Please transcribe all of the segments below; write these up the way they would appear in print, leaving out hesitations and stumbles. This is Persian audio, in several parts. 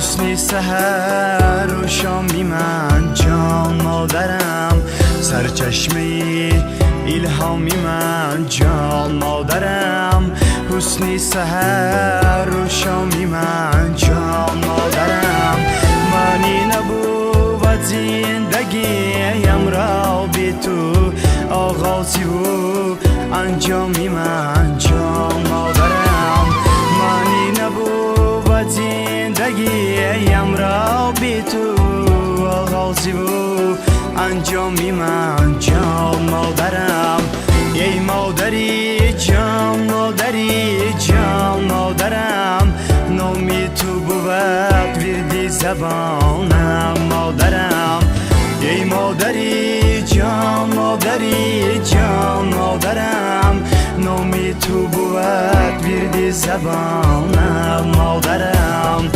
حسنی سحر و شامی من جان مادرم، سرچشمه الهامی من جان مادرم. حسنی سحر و شامی من جان مادرم. معنی نبود زندگیم را بی تو، آغازی و انجامی من جان مادرم. معنی نبود زندگیم را بی تو، آغازی و انجامی من جان مادرم. ای مادری جان مادری جان مادرم، نامی تو بود وردی زبانم مادرم. ای مادری جان مادری جان مادرم، نامی تو بود وردی زبانم مادرم.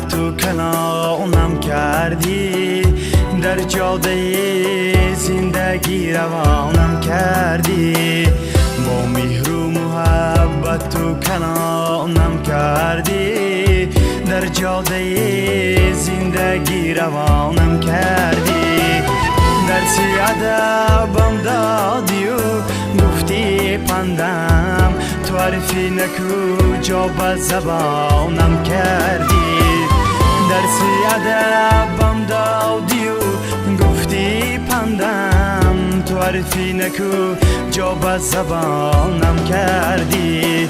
تو کنارم کردی، در جاده زندگی روانم کردی. با مهر و محبت تو کنارم کردی، در جاده زندگی روانم کردی. درسی ادبم دادی و گفتی پندم، تو عرفی نکو جا به زبانم کردی. درسی ادبم دادی و گفتی پندم، تو عرفی نکو جا به زبانم کردی.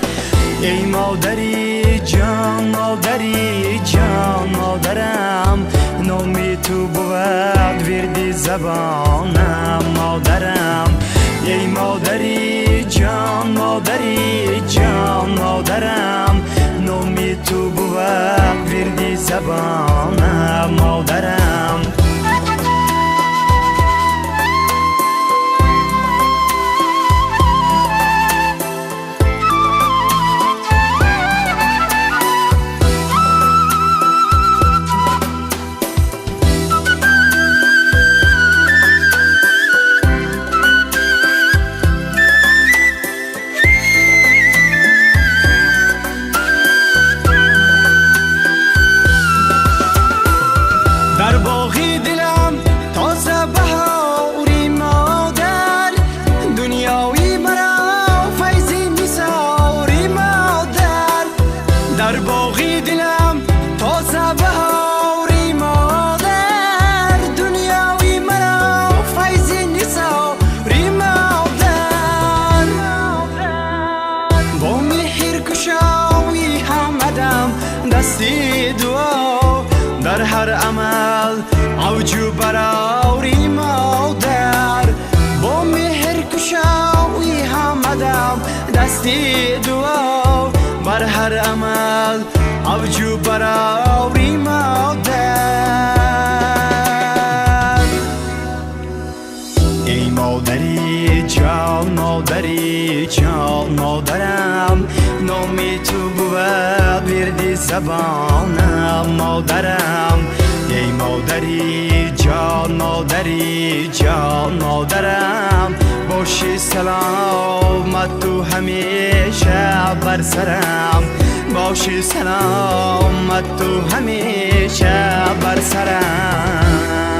ای مادری جان مادری جان مادرم، نامی تو بود وردی زبانم مادرم. ای مادری جان مادری جان مادرم، نامی تو بود وردی زبانم مادرم. در باغی دلم تازه بهاری مادر، دنیاوی مرا فیضی نثاری مادر. در باغی دلم تازه بهاری مادر، دنیاوی مرا فیضی نثاری مادر. با مهر کشاوی همدم دستی دعا، در هر عمل عوجو براوری مادر. با مهر کشاوی همدم دستی دعا، بر هر عمل عوجو براوری مادر. ای مادری جان مادری جان مادرم، نامی تو بود وردی زبانم مادرم. ای مادری جان مادری جان مادرم، باشی سلامت تو همیشه بر سرم. باشی سلامت تو همیشه بر سرم.